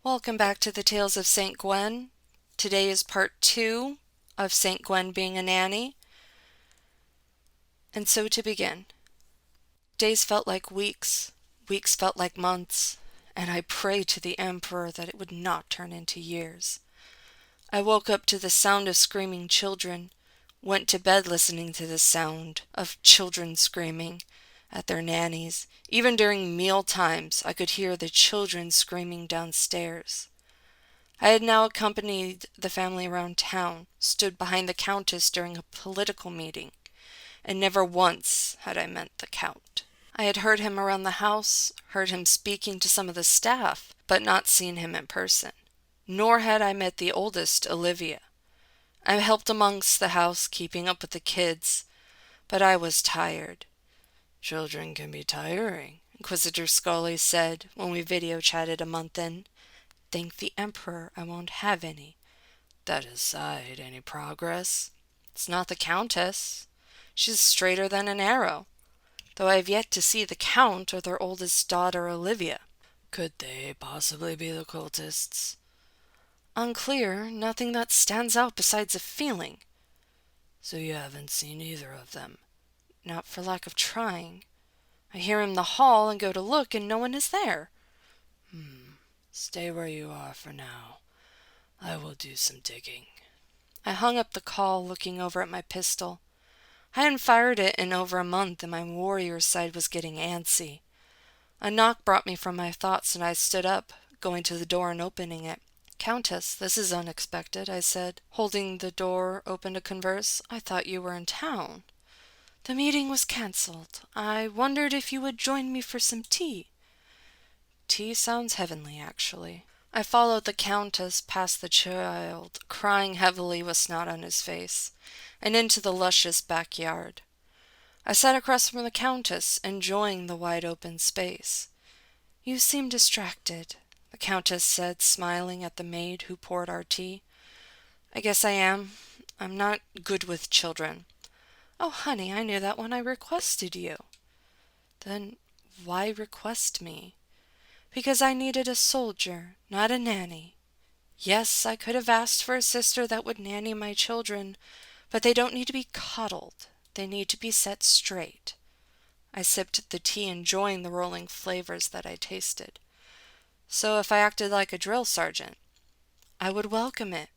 Welcome back to the Tales of St. Gwen. Today is part 2 of St. Gwen being a nanny. And so to begin. Days felt like weeks, weeks felt like months, and I prayed to the Emperor that it would not turn into years. I woke up to the sound of screaming children, went to bed listening to the sound of children screaming at their nannies. Even during meal times, I could hear the children screaming downstairs. I had now accompanied the family around town, stood behind the Countess during a political meeting, and never once had I met the Count. I had heard him around the house, heard him speaking to some of the staff, but not seen him in person. Nor had I met the oldest, Olivia. I helped amongst the house, keeping up with the kids, but I was tired. "Children can be tiring," Inquisitor Scully said when we video chatted a month in. "Thank the Emperor I won't have any." "That aside, any progress?" "It's not the Countess. She's straighter than an arrow, though I have yet to see the Count or their oldest daughter, Olivia." "Could they possibly be the cultists?" "Unclear. Nothing that stands out besides a feeling." "So you haven't seen either of them?" "Not for lack of trying. I hear him in the hall and go to look, and no one is there." Stay where you are for now. I will do some digging." I hung up the call, looking over at my pistol. I hadn't fired it in over a month, and my warrior side was getting antsy. A knock brought me from my thoughts, and I stood up, going to the door and opening it. "Countess, this is unexpected," I said, holding the door open to converse. "I thought you were in town." "The meeting was cancelled. I wondered if you would join me for some tea." "Tea sounds heavenly, actually." I followed the Countess past the child, crying heavily with snot on his face, and into the luscious backyard. I sat across from the Countess, enjoying the wide-open space. "You seem distracted," the Countess said, smiling at the maid who poured our tea. "I guess I am. I'm not good with children." "Oh, honey, I knew that when I requested you." "Then why request me?" "Because I needed a soldier, not a nanny. Yes, I could have asked for a sister that would nanny my children, but they don't need to be coddled. They need to be set straight." I sipped the tea, enjoying the rolling flavors that I tasted. "So if I acted like a drill sergeant?" "I would welcome it.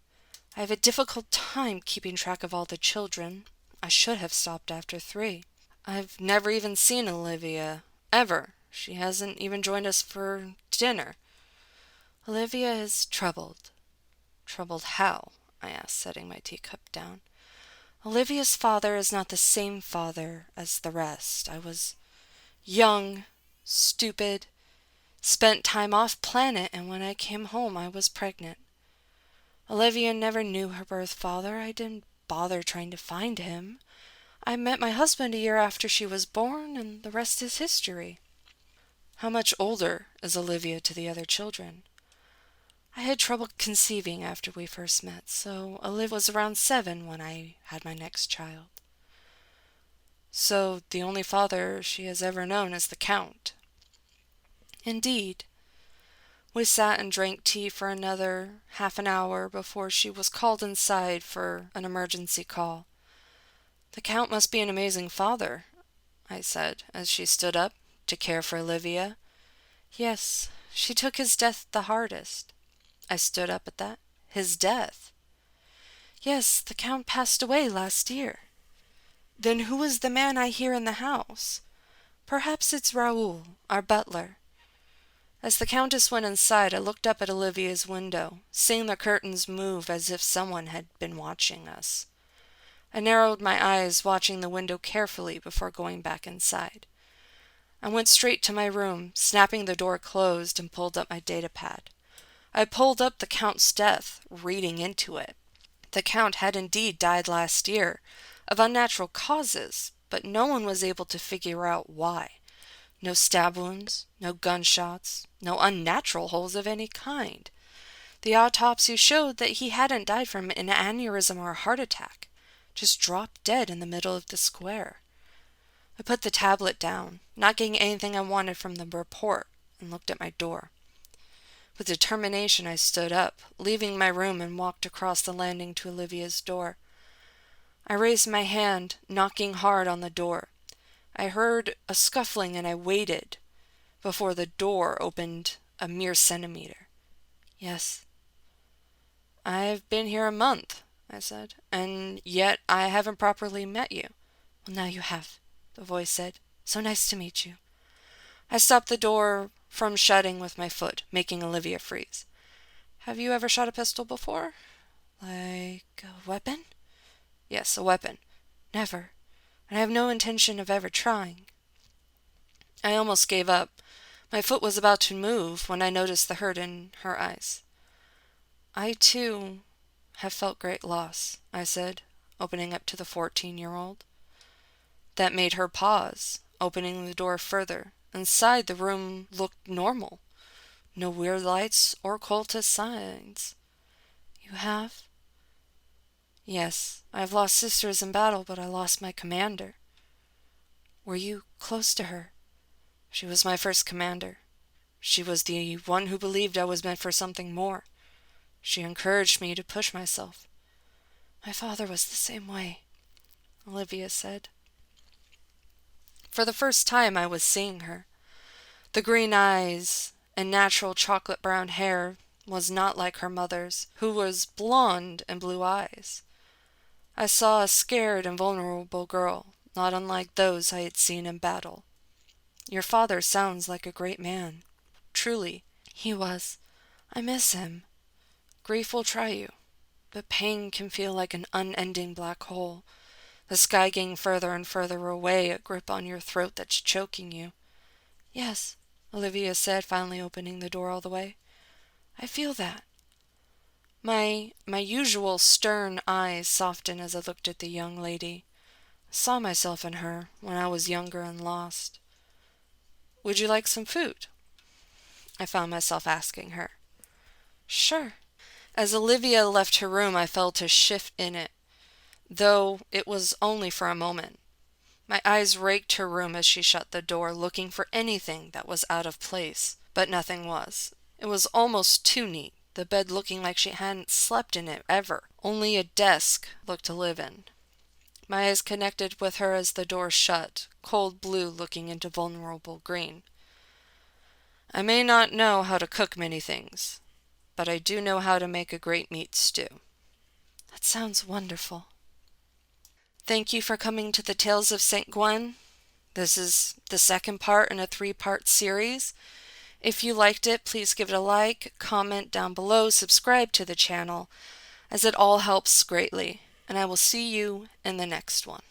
I have a difficult time keeping track of all the children. I should have stopped after 3. I've never even seen Olivia. Ever. She hasn't even joined us for dinner." "Olivia is troubled." "Troubled how?" I asked, setting my teacup down. "Olivia's father is not the same father as the rest. I was young, stupid, spent time off planet, and when I came home I was pregnant. Olivia never knew her birth father. I didn't bother trying to find him. I met my husband a year after she was born, and the rest is history." "How much older is Olivia to the other children?" "I had trouble conceiving after we first met, so Olivia was around 7 when I had my next child." "So the only father she has ever known is the Count?" "Indeed." We sat and drank tea for another half an hour before she was called inside for an emergency call. "The Count must be an amazing father," I said, as she stood up, "to care for Olivia." "Yes, she took his death the hardest." I stood up at that. "His death?" "Yes, the Count passed away last year." "Then who is the man I hear in the house?" "Perhaps it's Raoul, our butler." As the Countess went inside, I looked up at Olivia's window, seeing the curtains move as if someone had been watching us. I narrowed my eyes, watching the window carefully before going back inside. I went straight to my room, snapping the door closed, and pulled up my datapad. I pulled up the Count's death, reading into it. The Count had indeed died last year, of unnatural causes, but no one was able to figure out why. No stab wounds, no gunshots, no unnatural holes of any kind. The autopsy showed that he hadn't died from an aneurysm or a heart attack, just dropped dead in the middle of the square. I put the tablet down, not getting anything I wanted from the report, and looked at my door. With determination, I stood up, leaving my room and walked across the landing to Olivia's door. I raised my hand, knocking hard on the door. I heard a scuffling and I waited before the door opened a mere centimeter. Yes. I've been here a month, I said, and yet I haven't properly met you. Well, now you have, the voice said. So nice to meet you. I stopped the door from shutting with my foot, making Olivia freeze. Have you ever shot a pistol before? Like a weapon? Yes, a weapon. Never. And I have no intention of ever trying. I almost gave up. My foot was about to move when I noticed the hurt in her eyes. I, too, have felt great loss, I said, opening up to the 14-year-old. That made her pause, opening the door further. Inside, the room looked normal. No weird lights or cultist signs. You have? Yes, I've lost sisters in battle, but I lost my commander. Were you close to her? She was my first commander. She was the one who believed I was meant for something more. She encouraged me to push myself. My father was the same way, Olivia said. For the first time I was seeing her. The green eyes and natural chocolate brown hair was not like her mother's, who was blonde and blue eyes. I saw a scared and vulnerable girl, not unlike those I had seen in battle. Your father sounds like a great man. Truly, he was. I miss him. Grief will try you, but pain can feel like an unending black hole. The sky getting further and further away, a grip on your throat that's choking you. Yes, Olivia said, finally opening the door all the way. I feel that. My usual stern eyes softened as I looked at the young lady. I saw myself in her when I was younger and lost. Would you like some food? I found myself asking her. Sure. As Olivia left her room, I felt a shift in it, though it was only for a moment. My eyes raked her room as she shut the door, looking for anything that was out of place, but nothing was. It was almost too neat, the bed looking like she hadn't slept in it ever. Only a desk looked to live in. My eyes connected with her as the door shut, cold blue looking into vulnerable green. I may not know how to cook many things, but I do know how to make a great meat stew. That sounds wonderful. Thank you for coming to the Tales of St. Gwen. This is the second part in a 3-part series. If you liked it, please give it a like, comment down below, subscribe to the channel, as it all helps greatly. And I will see you in the next one.